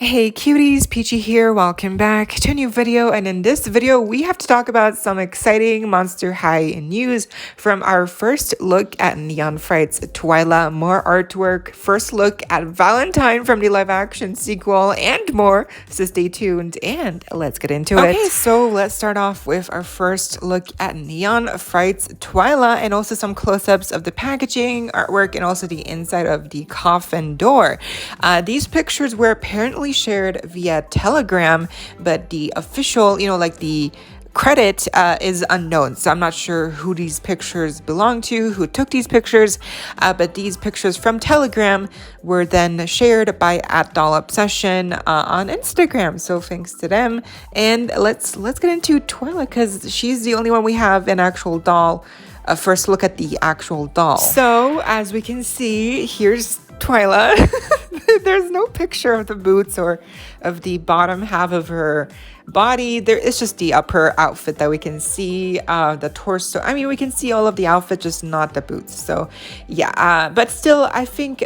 Hey cuties, Peachy here, welcome back to a new video, and in this video we have to talk about some exciting Monster High news from our first look at Neon Frights Twyla, more artwork, first look at Valentine from the live action sequel, and more, so stay tuned and let's get into it. Okay, so let's start off with our first look at Neon Frights Twyla and also some close-ups of the packaging, artwork, and also the inside of the coffin door. These pictures were apparently shared via Telegram, but the official, like the credit is unknown, so I'm not sure who these pictures belong to, who took these pictures, but these pictures from Telegram were then shared by @dollobsession on Instagram, so thanks to them. And let's get into Twyla, because she's the only one we have an actual doll. First look at the actual doll. So as we can see, here's Twyla. There's no picture of the boots or of the bottom half of her body. There is just the upper outfit that we can see, the torso. I mean, we can see all of the outfit, just not the boots. So yeah, but still, I think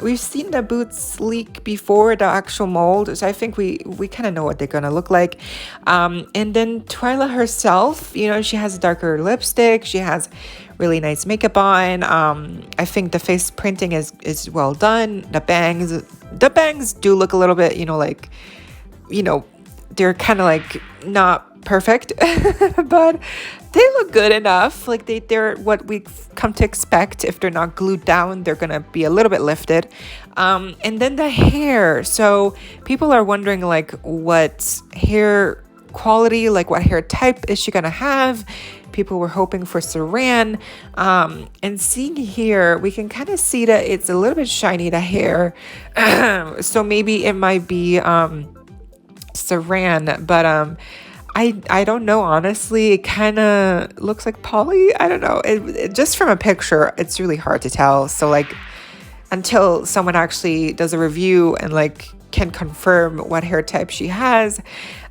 we've seen the boots leak before the actual mold, so I think we kind of know what they're gonna look like. And then Twyla herself, she has a darker lipstick, she has really nice makeup on. I think the face printing is well done. The bangs do look a little bit, they're kind of like not perfect, but they look good enough. Like they're what we've come to expect. If they're not glued down, they're gonna be a little bit lifted. And then the hair. So people are wondering like what hair quality, like what hair type is she gonna have. People were hoping for saran, and seeing here we can kind of see that it's a little bit shiny, the hair. So maybe it might be saran, but I don't know, honestly. It kind of looks like poly. I don't know, it just from a picture it's really hard to tell, so like until someone actually does a review and like can confirm what hair type she has,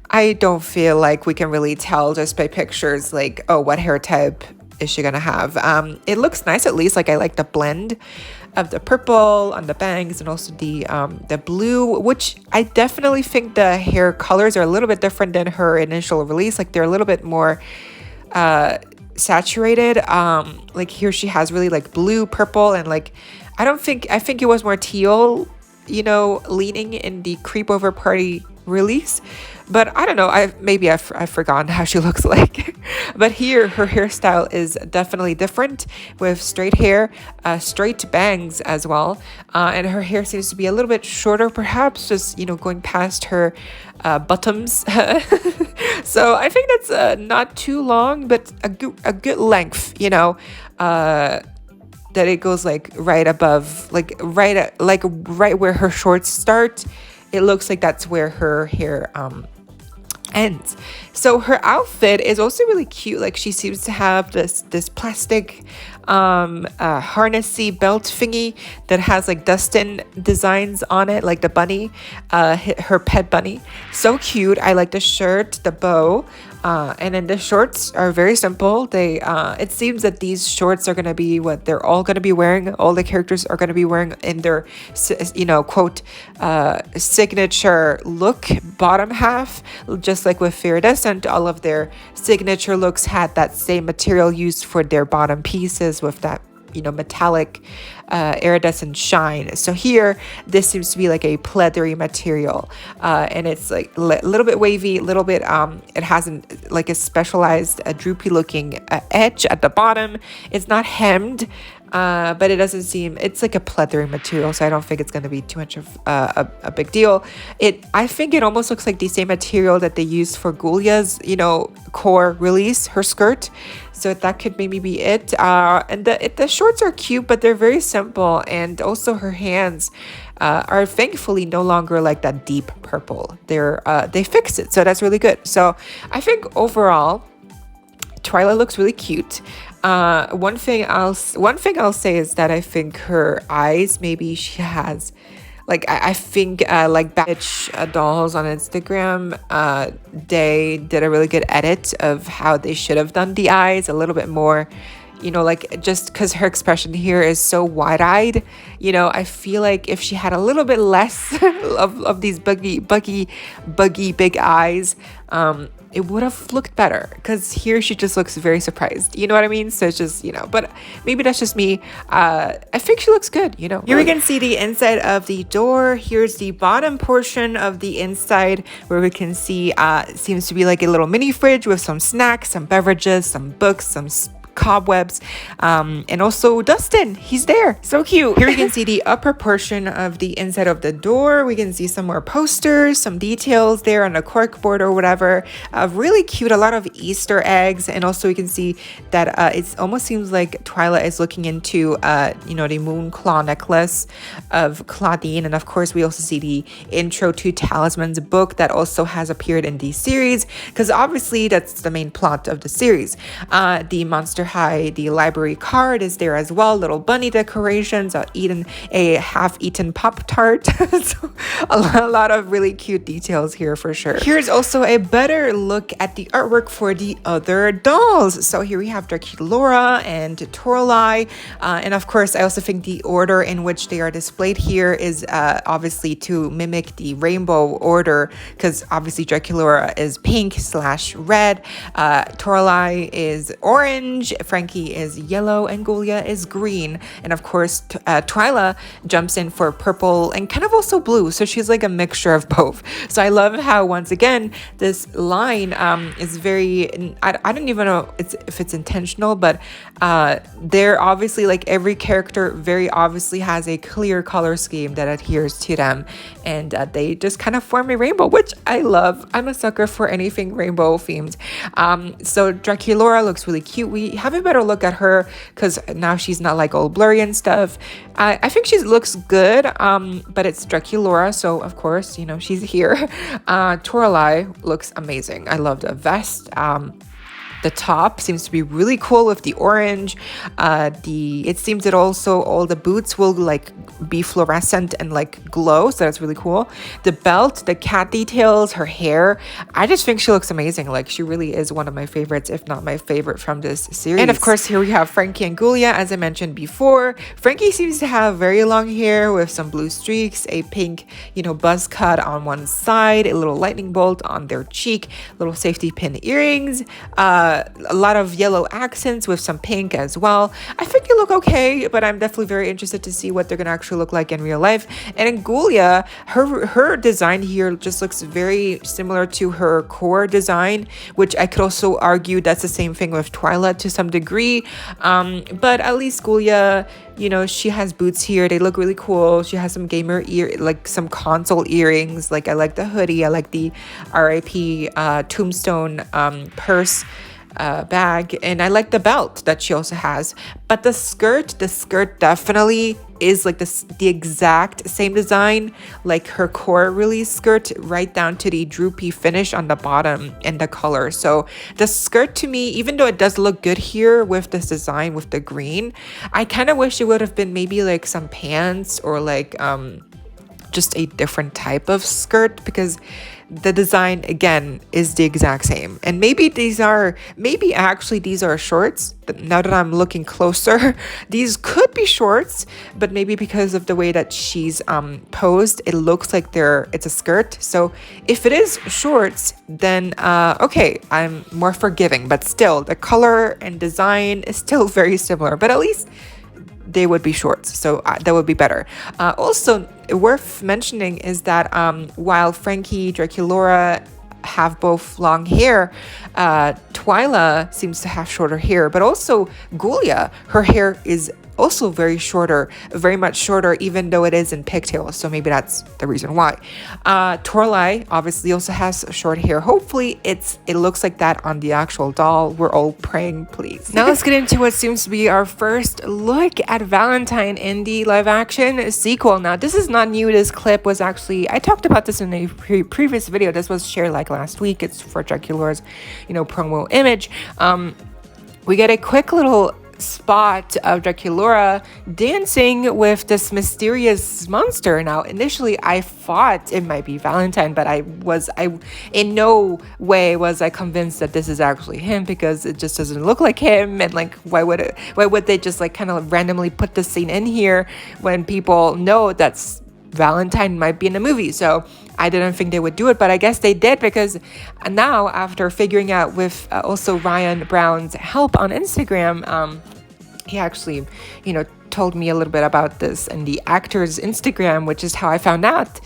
I don't feel like we can really tell just by pictures, like, oh, what hair type is she gonna have. It looks nice, at least. Like, I like the blend of the purple on the bangs and also the blue, which I definitely think the hair colors are a little bit different than her initial release. Like, they're a little bit more saturated. Like, here she has really like blue, purple, and like I think it was more teal, leaning in the Creep Over Party release. But I don't know, I've forgotten how she looks like. But here her hairstyle is definitely different, with straight hair, straight bangs as well, and her hair seems to be a little bit shorter, perhaps just going past her bottoms. So I think that's not too long, but a good length, that it goes like right above, like right where her shorts start. It looks like that's where her hair ends. So her outfit is also really cute. Like, she seems to have this plastic harnessy belt thingy that has like Dustin designs on it, like the bunny, her pet bunny. So cute. I like the shirt, the bow. And then the shorts are very simple. They it seems that these shorts are going to be what they're all going to be wearing. All the characters are going to be wearing in their, quote, signature look, bottom half, just like with Iridescent. All of their signature looks had that same material used for their bottom pieces, with that metallic iridescent shine. So here this seems to be like a pleathery material, and it's like a little bit wavy, a little bit it hasn't like a specialized droopy looking edge at the bottom. It's not hemmed, but it doesn't seem, it's like a pleathery material, so I don't think it's going to be too much of a big deal. I think it almost looks like the same material that they used for Gulia's core release, her skirt. So that could maybe be it. And the shorts are cute, but they're very simple. And also her hands are thankfully no longer like that deep purple. They fixed it, so that's really good. So I think overall, Twyla looks really cute. One thing I'll say is that I think her eyes, maybe she has, like, I think like Bitch Dolls on Instagram, they did a really good edit of how they should have done the eyes, a little bit more you know, like just because her expression here is so wide-eyed, you know, I feel like if she had a little bit less of these buggy big eyes, it would have looked better, because here she just looks very surprised, you know what I mean? So it's just, you know, but maybe that's just me. I think she looks good, you know. Here we can see the inside of the door. Here's the bottom portion of the inside, where we can see it seems to be like a little mini fridge with some snacks, some beverages, some books, some cobwebs, and also Dustin, he's there, so cute. Here we can see the upper portion of the inside of the door. We can see some more posters, some details there on a cork board or whatever. Really cute, a lot of Easter eggs, and also we can see that it almost seems like Twyla is looking into you know, the moon claw necklace of Claudine. And of course we also see the intro to Talisman's book that also has appeared in the series, because obviously that's the main plot of the series. The Monster High, the library card is there as well, little bunny decorations, a half-eaten Pop-Tart. So a lot of really cute details here for sure. Here's also a better look at the artwork for the other dolls. So here we have Draculaura and Torlai, and of course I also think the order in which they are displayed here is obviously to mimic the rainbow order, because obviously Draculaura is pink/red, Torlai is orange, Frankie is yellow, and Gulia is green. And of course Twyla jumps in for purple and kind of also blue, so she's like a mixture of both. So I love how once again this line is very, I don't even know if it's intentional, but they're obviously, like, every character very obviously has a clear color scheme that adheres to them, and they just kind of form a rainbow, which I love. I'm a sucker for anything rainbow themed. So Draculaura looks really cute. We have a better look at her because now she's not like all blurry and stuff. I think she looks good, but it's Draculaura, so of course, you know, she's here. Torlai looks amazing. I love the vest. The top seems to be really cool with the orange. It seems that also all the boots will like be fluorescent and like glow, so that's really cool. The belt, the cat details, her hair, I just think she looks amazing. Like, she really is one of my favorites, if not my favorite from this series. And of course here we have Frankie and Gulia, as I mentioned before. Frankie seems to have very long hair with some blue streaks, a pink, you know, buzz cut on one side, a little lightning bolt on their cheek, little safety pin earrings, a lot of yellow accents with some pink as well. I think they look okay, but I'm definitely very interested to see what they're gonna actually look like in real life. And in Gulia, her design here just looks very similar to her core design, which I could also argue that's the same thing with Twyla to some degree. But at least Gulia, you know, she has boots here. They look really cool. She has some gamer like some console earrings. Like, I like the hoodie. I like the RIP tombstone purse bag, and I like the belt that she also has. But the skirt definitely is like the exact same design, like her core release skirt, right down to the droopy finish on the bottom and the color. So the skirt, to me, even though it does look good here with this design with the green, I kind of wish it would have been maybe like some pants or like just a different type of skirt, because the design again is the exact same. And maybe actually these are shorts. Now that I'm looking closer, these could be shorts, but maybe because of the way that she's posed, it looks like it's a skirt. So if it is shorts, then okay, I'm more forgiving. But still, the color and design is still very similar, but at least they would be shorts, so that would be better. Also worth mentioning is that while Frankie, Draculaura have both long hair, Twyla seems to have shorter hair, but also Gulia, her hair is also very much shorter, even though it is in pigtails, so maybe that's the reason why. Torlai obviously also has short hair. Hopefully it looks like that on the actual doll. We're all praying, please. Now let's get into what seems to be our first look at Valentine in the live action sequel. Now this is not new. This clip was actually, I talked about this in a previous video. This was shared like last week. It's for Draculaura's, you know, promo image. We get a quick little spot of Draculaura dancing with this mysterious monster. Now, initially I thought it might be Valentine, but I in no way was I convinced that this is actually him, because it just doesn't look like him. And like, why would they just like kind of randomly put this scene in here when people know that's Valentine might be in the movie? So I didn't think they would do it, but I guess they did, because now, after figuring out with also Ryan Brown's help on Instagram, he actually, told me a little bit about this and the actor's Instagram, which is how I found out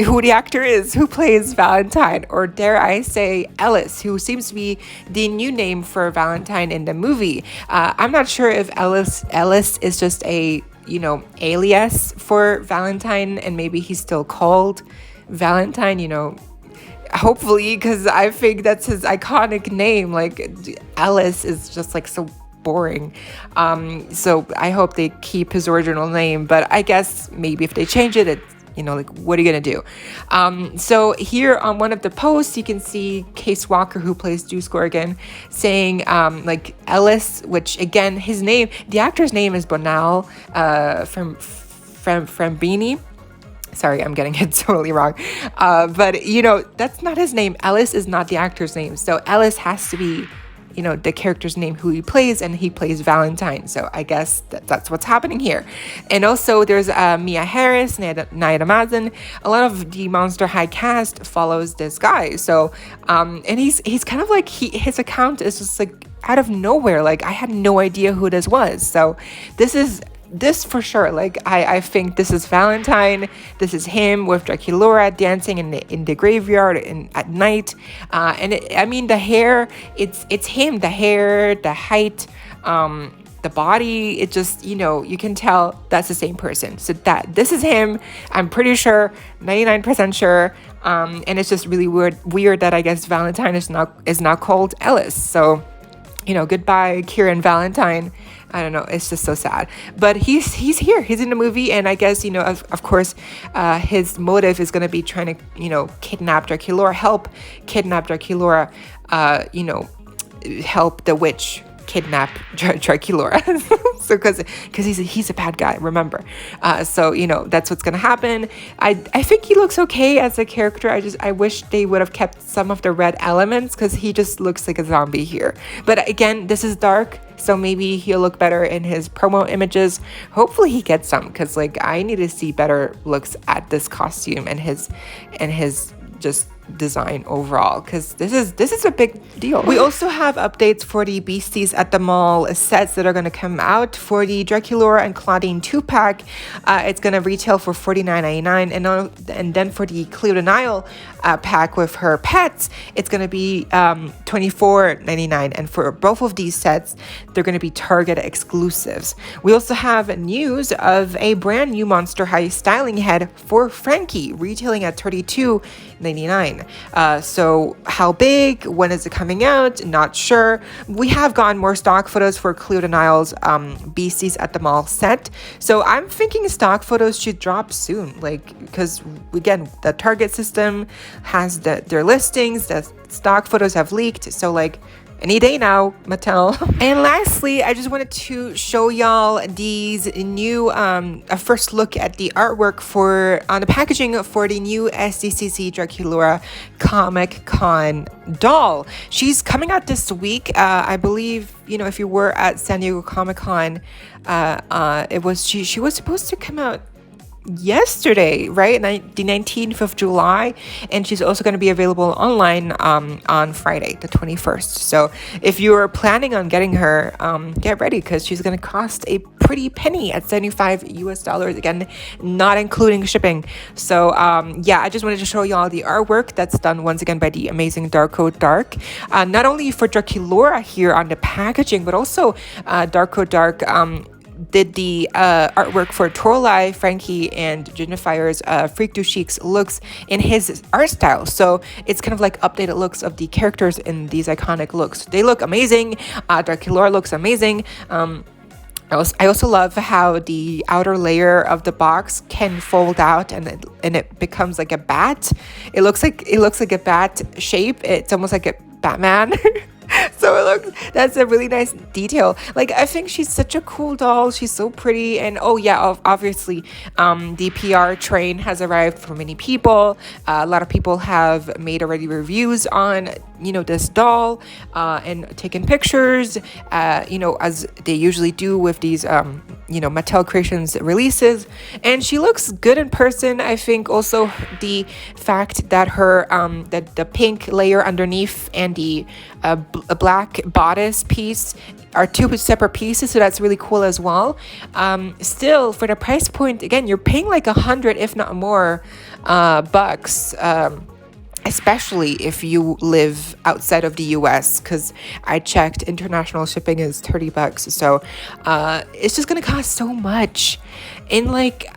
who the actor is who plays Valentine, or dare I say Ellis, who seems to be the new name for Valentine in the movie. I'm not sure if Ellis is just a alias for Valentine, and maybe he's still called Valentine, hopefully, because I think that's his iconic name. Like, Ellis is just like so boring. So I hope they keep his original name, but I guess maybe if they change it, it's, like, what are you gonna do? So here on one of the posts, you can see Case Walker, who plays Deuce Gorgon, saying like Ellis, which again, his name, the actor's name is Bonal from Beanie. Sorry, I'm getting it totally wrong. But that's not his name. Ellis is not the actor's name. So Ellis has to be the character's name who he plays, and he plays Valentine. So I guess that's what's happening here. And also there's Mia Harris, Naida Mazen. A lot of the Monster High cast follows this guy. So and he's kind of like, his account is just like out of nowhere. Like, I had no idea who this was. So this for sure, like, I think this is Valentine. This is him with Draculaura dancing in the graveyard at night. And the hair, it's him. The hair, the height, the body, it just, you can tell that's the same person. So this is him. I'm pretty sure, 99% sure. And it's just really weird that I guess Valentine is not called Ellis. So, goodbye, Kieran Valentine. I don't know. It's just so sad. But he's here. He's in the movie. And I guess, of course, his motive is going to be trying to, kidnap Draculaura, help kidnap Draculaura, help the witch kidnap Draculaura. So because he's a bad guy, remember. So that's what's gonna happen. I think he looks okay as a character. I wish they would have kept some of the red elements, because he just looks like a zombie here. But again, this is dark, so maybe he'll look better in his promo images. Hopefully he gets some, because like, I need to see better looks at this costume and his just design overall, because this is a big deal. We also have updates for the Beasties at the Mall sets that are going to come out. For the Draculaura and Claudine 2-pack, it's going to retail for $49.99, and then for the Cleo de Nile pack with her pets, it's going to be $24.99. And for both of these sets, they're going to be Target exclusives. We also have news of a brand new Monster High styling head for Frankie, retailing at $32.99. So how big? When is it coming out? Not sure. We have gotten more stock photos for Cleo de Nile's Beasties at the Mall set. So I'm thinking stock photos should drop soon, like, because again, the Target system has their listings, the stock photos have leaked. So like, any day now, Mattel. And lastly, I just wanted to show y'all these new, a first look at the artwork on the packaging for the new SDCC Draculaura Comic Con doll. She's coming out this week. I believe, if you were at San Diego Comic Con, she was supposed to come out yesterday, right? The 19th of July, and she's also going to be available online on Friday, the 21st. So if you're planning on getting her, get ready, because she's going to cost a pretty penny at $75 again, not including shipping. So yeah, I just wanted to show y'all the artwork that's done once again by the amazing Darko Dark, not only for Draculaura here on the packaging, but also Darko Dark did the artwork for Torlai, Frankie, and Genifier's Freak Du Chic's looks in his art style. So it's kind of like updated looks of the characters in these iconic looks. They look amazing. Draculaura looks amazing. I also love how the outer layer of the box can fold out and it becomes like a bat. It looks like a bat shape. It's almost like a Batman. So That's a really nice detail. Like, I think she's such a cool doll. She's so pretty. And oh yeah, obviously, the PR train has arrived for many people. A lot of people have made already reviews on, you know, this doll, and taken pictures, you know, as they usually do with these, you know, Mattel Creations releases. And she looks good in person. I think also the fact that her, that the pink layer underneath and the black bodice piece are two separate pieces, so that's really cool as well. Still, for the price point, again, you're paying like 100, if not more, bucks. Especially if you live outside of the US, because I checked, international shipping is 30 bucks. So it's just gonna cost so much. And like,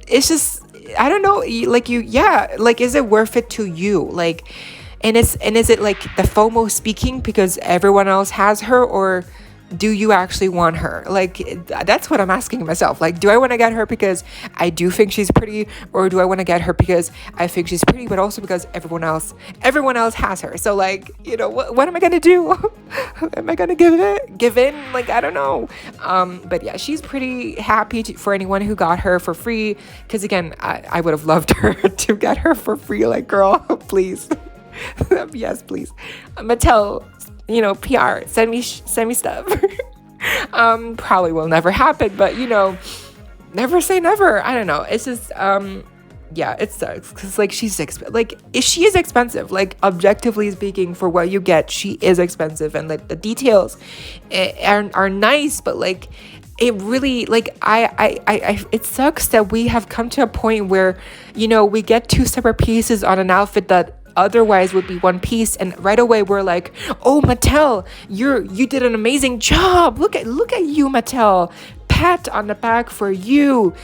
it's just, I don't know, like yeah, like, is it worth it to you? Like, and is it like the FOMO speaking because everyone else has her, or do you actually want her? Like, that's what I'm asking myself. Like, do I want to get her because I do think she's pretty, or do I want to get her because I think she's pretty, but also because everyone else has her? So like, you know, what am I gonna do? Am I gonna give in? Like, I don't know. But yeah, she's pretty happy for anyone who got her for free, because again, I would have loved her to get her for free. Like, girl, please. Yes, please. Mattel, you know, PR, send me stuff. Probably will never happen, but you know, never say never. I don't know. It's just, yeah, it sucks because like she is expensive. Like, objectively speaking, for what you get, she is expensive, and like the details are nice, but like, it really, like, it sucks that we have come to a point where, you know, we get two separate pieces on an outfit that otherwise would be one piece, and right away we're like, oh, Mattel, you did an amazing job. Look at you, Mattel. Pat on the back for you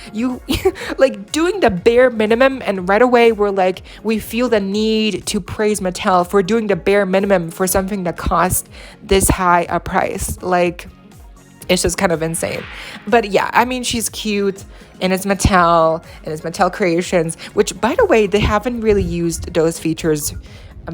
like, doing the bare minimum, and right away we're like, we feel the need to praise Mattel for doing the bare minimum for something that cost this high a price. Like, it's just kind of insane. But yeah, I mean, she's cute, and it's Mattel, and it's Mattel Creations, which, by the way, they haven't really used those features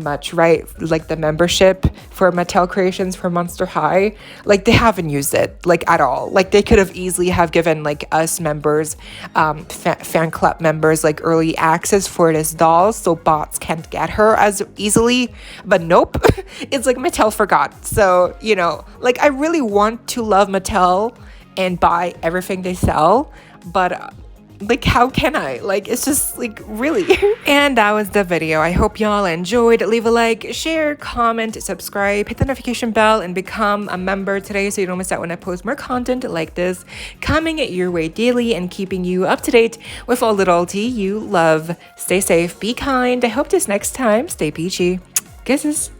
much, right? Like the membership for Mattel Creations for Monster High, like, they haven't used it like at all. Like, they could have easily have given like us members, fan club members, like early access for this doll, so bots can't get her as easily. But nope. It's like Mattel forgot. So, you know, like, I really want to love Mattel and buy everything they sell, but like, how can I? Like, it's just like, really. And that was the video. I hope y'all enjoyed. Leave a like, share, comment, subscribe, hit the notification bell, and become a member today so you don't miss out when I post more content like this, coming your way daily and keeping you up to date with all the dollty you love. Stay safe, be kind. I hope this next time, stay peachy. Kisses.